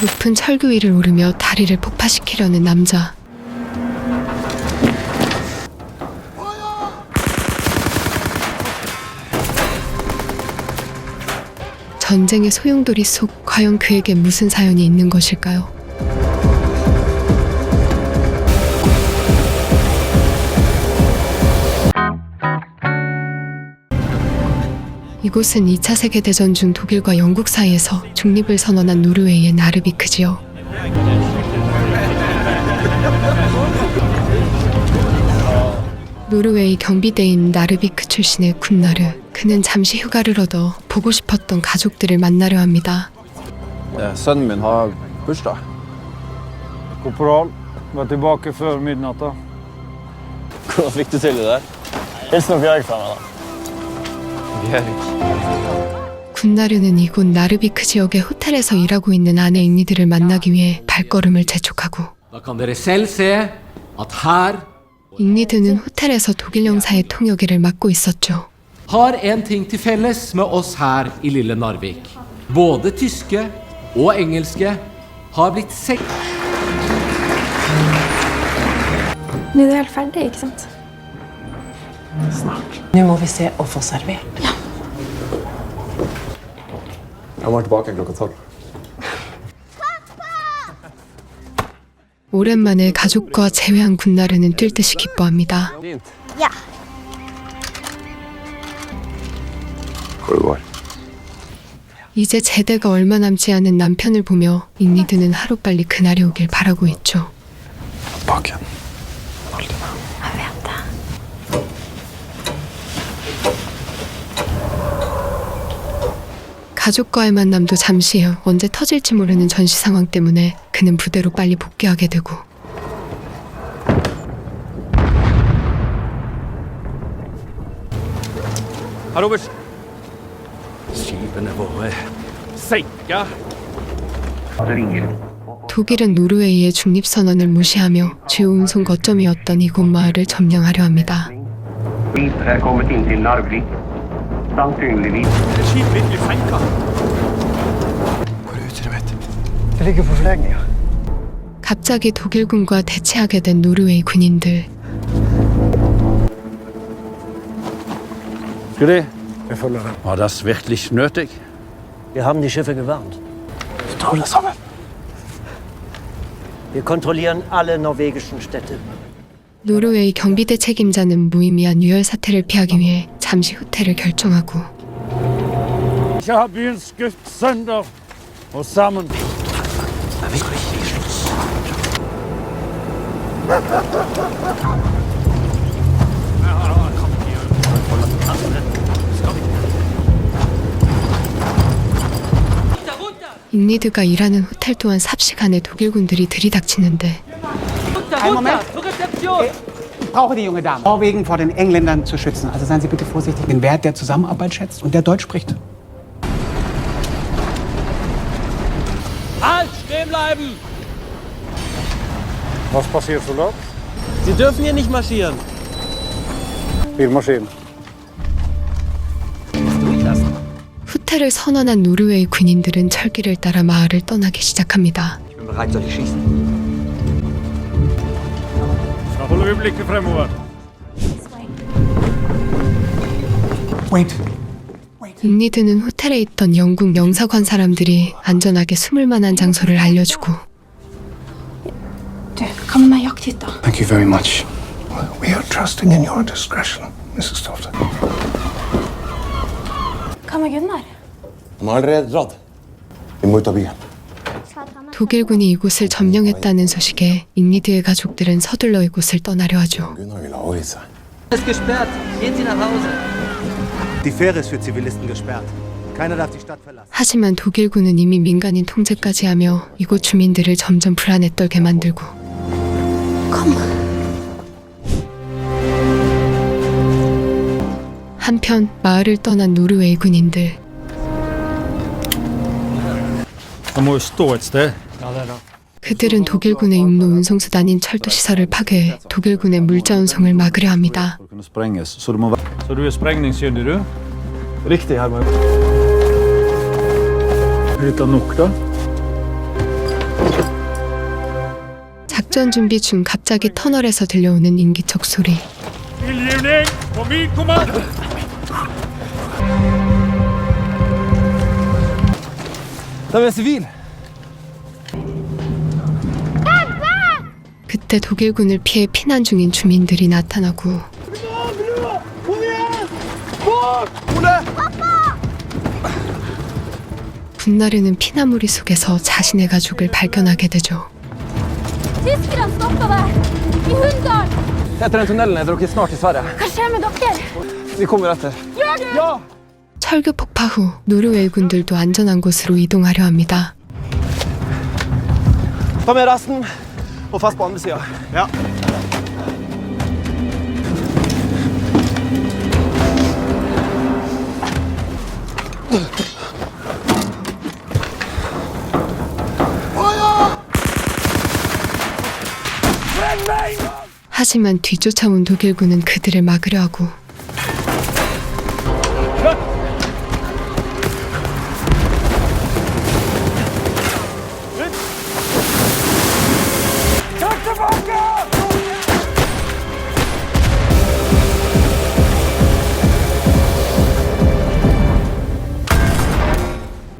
높은 철교 위를 오르며 다리를 폭파시키려는 남자. 전쟁의 소용돌이 속 과연 그에게 무슨 사연이 있는 것일까요? 이곳은 2차 세계대전 중 독일과 영국 사이에서 중립을 선언한 노르웨이의 나르비크지요. 노르웨이 경비대인 나르비크 출신의 군나르. 그는 잠시 휴가를 얻어 보고 싶었던 가족들을 만나려 합니다. Sønnen min har bursdag. Korporal, var tilbake før midnatt da. Hvordan fikk du til det der? Hils noe Bjørg fra meg da. 군나르는 이곳 나르비크 지역의 호텔에서 일하고 있는 아내 잉리드를 만나기 위해 발걸음을 재촉하고, Da kan dere selv se at her 잉리드는 호텔에서 독일 영사의 통역일을 맡고 있었죠. har en ting til felles med oss her i lille Narvik. Både tyske og engelske har blitt Nå er det helt ferdig, ikke sant? Nå må vi se og få servert. Jeg var tilbake klokka 12. 오랜만에 가족과 재회한 군나르는 뛸 듯이 기뻐합니다. Ja. Hvor det går. 이제 제대가 얼마 남지 않은 남편을 보며 잉리드는 하루빨리 그날이 오길 바라고 있죠. Bak igjen. Jeg vet det. 가족과의 만남도 잠시예요. 언제 터질지 모르는 전시 상황 때문에 그는 부대로 빨리 복귀하게 되고, Herr Oberst. Skipene våre senka. 독일은 노르웨이의 중립선언을 무시하며 주요 운송 거점이었던 이곳 마을을 점령하려 합니다. Skip er kommet inn til Narvik. Sannsynligvis. Skip virkelig senka. Hvor er utstyret mitt? Det ligger på forlegninga. 갑자기 독일군과 대치하게 된 노르웨이 군인들. Skal jeg følger den. War das wirklich nötig? Wir haben die Schiffe gewarnt. Vi tar det sammen. Wir kontrollieren alle norwegischen Städte. 노르웨이 경비대 책임자는 무의미한 유혈 사태를 피하기 위해 잠시 후퇴를 결정하고, Jeg har byen skutt sønder og sammen. 잉리드가 일하는 호텔 또한 삽시간에 독일군들이 들이닥치는데, Einen Moment. Ich brauche die junge Dame. Norwegen vor den Engländern zu schützen. Also seien Sie bitte vorsichtig. Den Wert der Zusammenarbeit schätzt und der Deutsch spricht. Halt! Stehen bleiben! Was passiert, Soldat? Sie dürfen hier nicht marschieren. Wir marschieren. 후퇴를 선언한 노르웨이 군인들은 철길을 따라 마을을 떠나기 시작합니다. Ich bin bereit, soll ich schießen? Da holder vi blikket fremover. Wait. 잉리드는 호텔에 있던 영국 영사관 사람들이 안전하게 숨을 만한 장소를 알려주고, Du, hva med meg jakthytta? Thank you very much. We are trusting in your discretion, Mrs. Tofte. Hva med Gunnar? Han har allerede dratt. Vi må ut av byen. 독일군이 이곳을 점령했다는 소식에 잉리드의 가족들은 서둘러 이곳을 떠나려 하죠. Gunnar vil avgi seg. Es ist gesperrt. Gehen Sie nach Hause. Die Fähre ist für Zivilisten gesperrt. Keiner darf die Stadt verlassen. 하지만 독일군은 이미 민간인 통제까지 하며 이곳 주민들을 점점 불안에 떨게 만들고, 한편 마을을 떠난 노르웨이 군인들. Han må jo stå et sted. 그들은 독일군의 육로 운송수단인 철도 시설을 파괴해 독일군의 물자 운송을 막으려 합니다. Så du er sprengningskyndig, du? Riktig, Herman. Er dette nok, da? 작전 준비 중 갑자기 터널에서 들려오는 인기척 소리. Tillgivning på min kommando! De är civil. 그때 독일군을 피해 피난 중인 주민들이 나타나고 군나르는 피나무리 속에서 자신의 가족을 발견하게 되죠. Tyskerne stopper där! I Hunndal! Heter den tunneln jag åker snart till Sverige. Hva skjer med dere? Vi kommer efter. 철교 폭파 후 노르웨이군들도 안전한 곳으로 이동하려 합니다. Ta med rasten och fast på andra sidan. Ja. 하지만 뒤쫓아온 독일군은 그들을 막으려 하고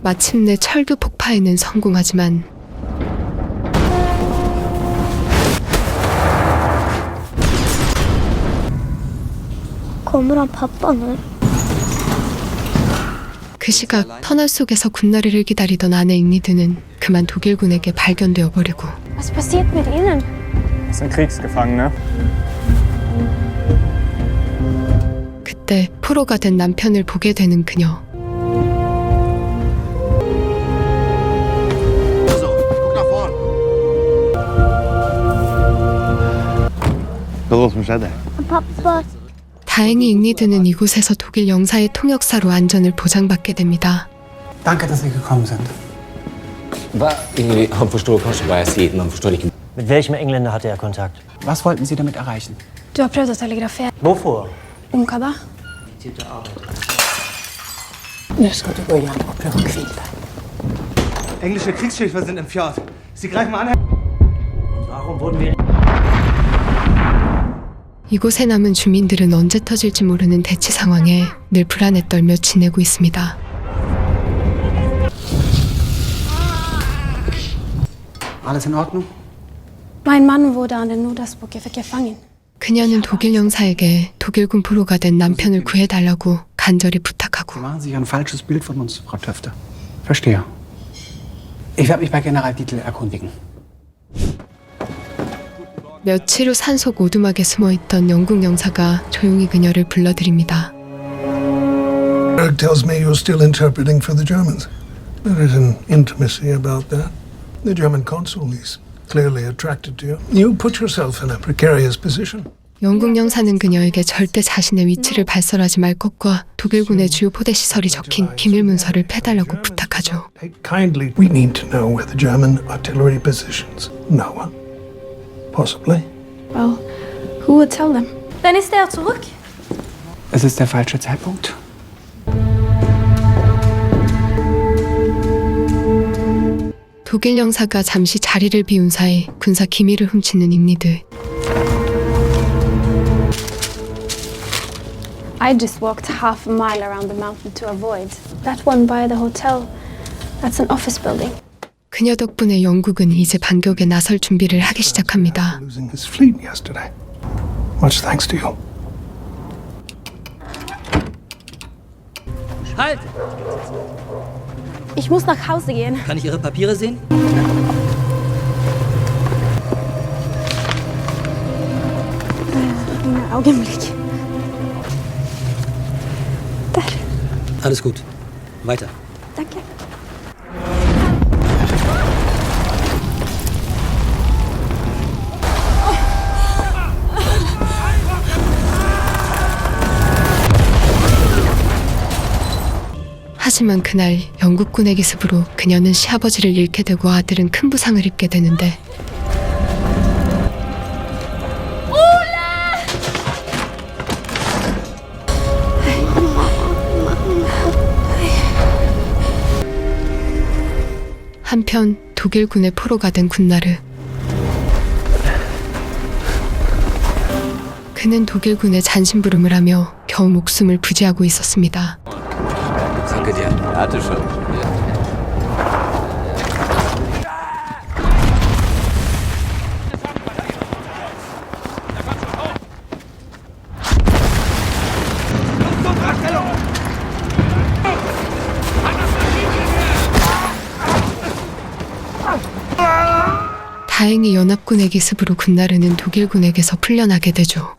마침내 철교 폭파에는 성공하지만 Kommer han pappa nu? 그 시각 터널 속에서 군나르를 기다리던 아내 잉리드는 그만 독일군에게 발견되어 버리고 Was passiert mit ihnen? Das sind Kriegsgefangene. 그때 포로가 된 남편을 보게 되는 그녀. Vad var det som skedde? Pappa. 다행히 잉리드는 이곳에서 독일 영사의 통역사로 안전을 보장받게 됩니다. Danke, dass Sie gekommen sind. Han forstår kanskje hva jeg sier, men han forstår ikke. Mit welchem Engländer hatte er Kontakt? Was wollten Sie damit erreichen? Du har prøvd å telegrafere. Wovor? Om hva da? Nu ska du gå igen och pröva att hvila. Englische Kriegsschiffe sind im Fjord. Sie greifen an. Warum wurden wir 이곳에 남은 주민들은 언제 터질지 모르는 대치 상황에 늘 불안에 떨며 지내고 있습니다. Alles in Ordnung? Mein Mann wurde an der Notausbrücke gefangen. 그녀는 독일 영사에게 독일군 포로가 된 남편을 구해달라고 간절히 부탁하고 Sie machen sich ein falsches Bild von uns, Frau Töfte. Verstehe. Ich werde mich bei General Dietl erkundigen. 며칠 후 산속 오두막에 숨어있던 영국 영사가 조용히 그녀를 불러들입니다. Berg tells me you're still interpreting for the Germans. There is an intimacy about that. The German consul is clearly attracted to you. You put yourself in a precarious position. 영국 영사는 그녀에게 절대 자신의 위치를 발설하지 말 것과 독일군의 주요 포대 시설이 적힌 비밀 문서를 빼달라고 부탁하죠. Take kindly. We need to know where the German artillery positions. No one. Possibly. Well, who would tell them? Dann ist er zurück. Es ist der falsche Zeitpunkt. 독일 영사가 잠시 자리를 비운 사이 군사 기밀을 훔치는 잉리드. I just walked half a mile around the mountain to avoid. That one by the hotel. That's an office building. 그녀 덕분에 영국은 이제 반격에 나설 준비를 하기 시작합니다. Losing his fleet yesterday. Much thanks to you. Halt! Ich muss nach Hause gehen. Kann ich Ihre Papiere sehen? Einen Augenblick. Där. Alles gut. Weiter. Danke. 하지만 그날 영국군의 기습으로 그녀는 시아버지를 잃게 되고 아들은 큰 부상을 입게 되는데 한편 독일군의 포로가 된 군나르. 그는 독일군의 잔심부름을 하며 겨우 목숨을 부지하고 있었습니다. Danke dir. Hatte schon. 다행히 연합군의 기습으로 군나르는 독일군에게서 풀려나게 되죠.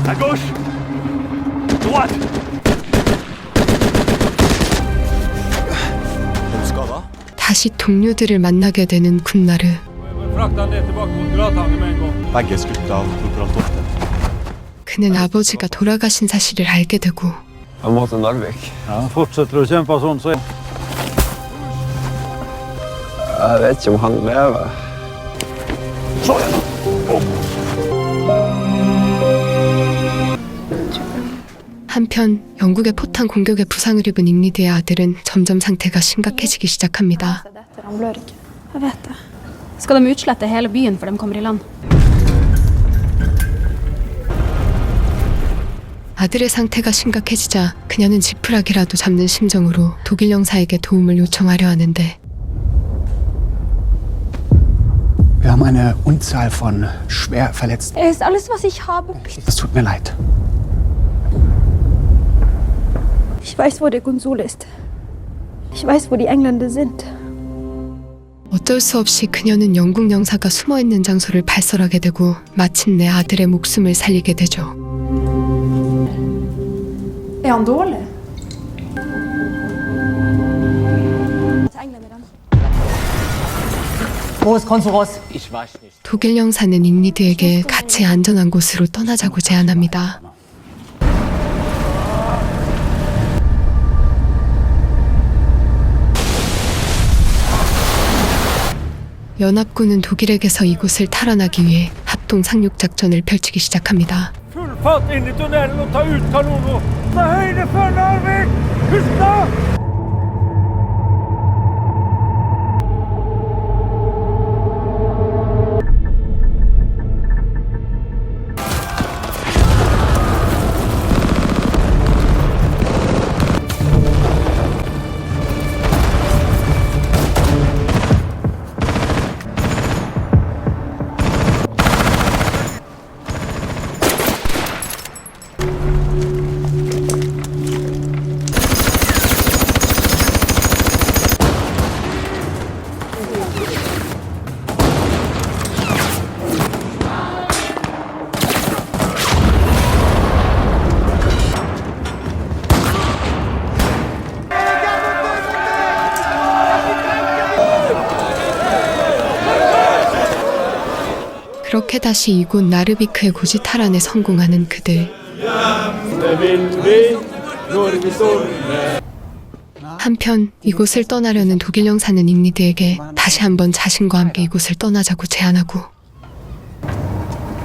À gauche. Droite. 다시 동료들을 만나게 되는 군나르. Frakta ned tillbaka mot Grathamn med en gång. Begge skutt av korporal Tofte. 그는 아버지가 돌아가신 사실을 알게 되고 Han må til Narvik. Ja, fortsätter du kämpa sånn så... Jeg vet ikke om han lever. 한편 영국의 포탄 공격에 부상을 입은 잉리드의 아들은 점점 상태가 심각해지기 시작합니다. Han blør ikke. Jeg vet det. Skal de utslette hele byen for de kommer i land? 아들의 상태가 심각해지자 그녀는 지푸라기라도 잡는 심정으로 독일 영사에게 도움을 요청하려 하는데 Wir haben eine Unzahl von schwer Verletzten. Er ist alles, was ich habe. Das tut mir leid. Ich weiß, wo der Konsul ist. Ich weiß, wo die Engländer sind. 어쩔 수 없이 그녀는 영국 영사가 숨어있는 장소를 발설하게 되고 마침내 아들의 목숨을 살리게 되죠. Er han dårlig? Wo ist Konsul Ross? 독일 영사는 잉리드에게 같이 안전한 곳으로 떠나자고 제안합니다. 연합군은 독일에게서 이곳을 탈환하기 위해 합동 상륙 작전을 펼치기 시작합니다. Full fart inn i tunnelen og ta ut kanoner. Ta høyde for Narvik! Husk det! 그렇게 다시 이곳 나르비크의 고지 탈환에 성공하는 그들. 한편 이곳을 떠나려는 독일 영사는 잉리드에게 다시 한번 자신과 함께 이곳을 떠나자고 제안하고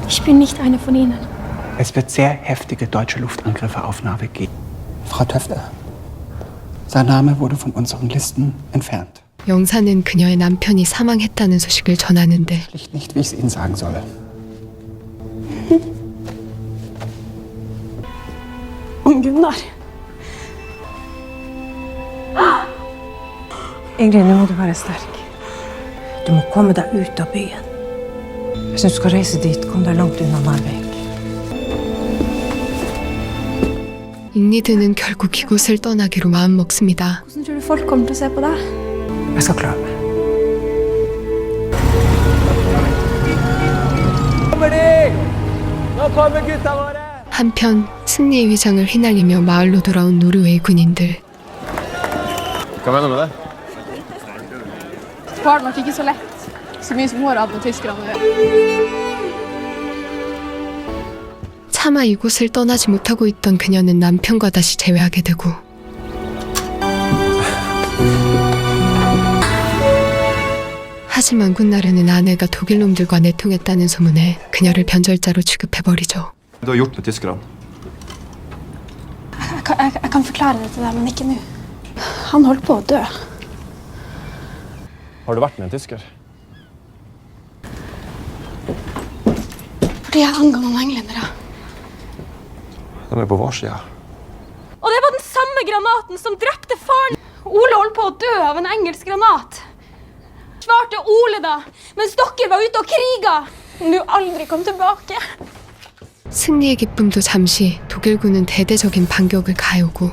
Ich bin nicht eine von ihnen. Es wird sehr heftige deutsche Luftangriffe auf Narvik geben. Frau Töfte. Sein Name wurde von unseren Listen entfernt. 영사는 그녀의 남편이 사망했다는 소식을 전하는데 Schlicht nicht, wie ich es Ihnen sagen soll. Gunnar. Ingrid, nå må du være sterk. Du må komme deg ut av byen. Hvis du skal reise dit, kom deg langt unna Narvik. 잉리드는 결국 이곳을 떠나기로 마음먹습니다. Hvordan tror du folk kommer til å se på deg? Jeg skal klare meg. 한편 승리의 위장을 휘날리며 마을로 돌아온 노르웨이 군인들. Hva mener du med det? Var det nok ikke så lett. Så mye som våre hadde med tyskerne å gjøre. 차마 이곳을 떠나지 못하고 있던 그녀는 남편과 다시 재회하게 되고 하지만 군나르는 아내가 독일 놈들과 내통했다는 소문에 그녀를 변절자로 취급해버리죠. Du har gjort med tyskerne. Jeg kan forklare det til deg, men ikke nå. Han holdt på å dø. Har du vært med en tysker? Fordi jeg angår noen englendere. De er på vår side. Og det var den samme granaten som drepte faren. Ole holdt på å dø av en engelsk granat. Svarte Ole da, mens dere var ute og kriga. Om du aldri kom tilbake. 승리의 기쁨도 잠시 독일군은 대대적인 반격을 가해오고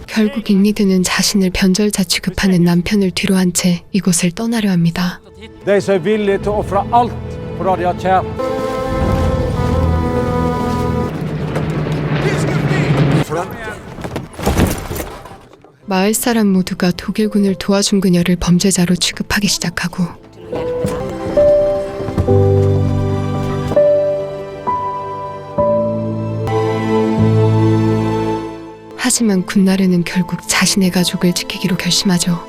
결국 잉리드는 자신을 변절자 취급하는 남편을 뒤로 한 채 이곳을 떠나려 합니다. De som er villige til å ofre alt for det de har kjært. 마을 사람 모두가 독일군을 도와준 그녀를 범죄자로 취급하기 시작하고 하지만 군나르는 결국 자신의 가족을 지키기로 결심하죠.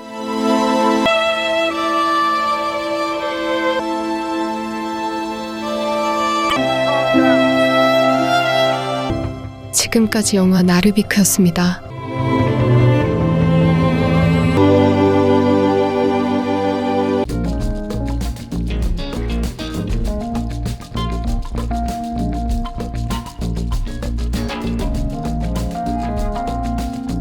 지금까지 영화 나르비크였습니다.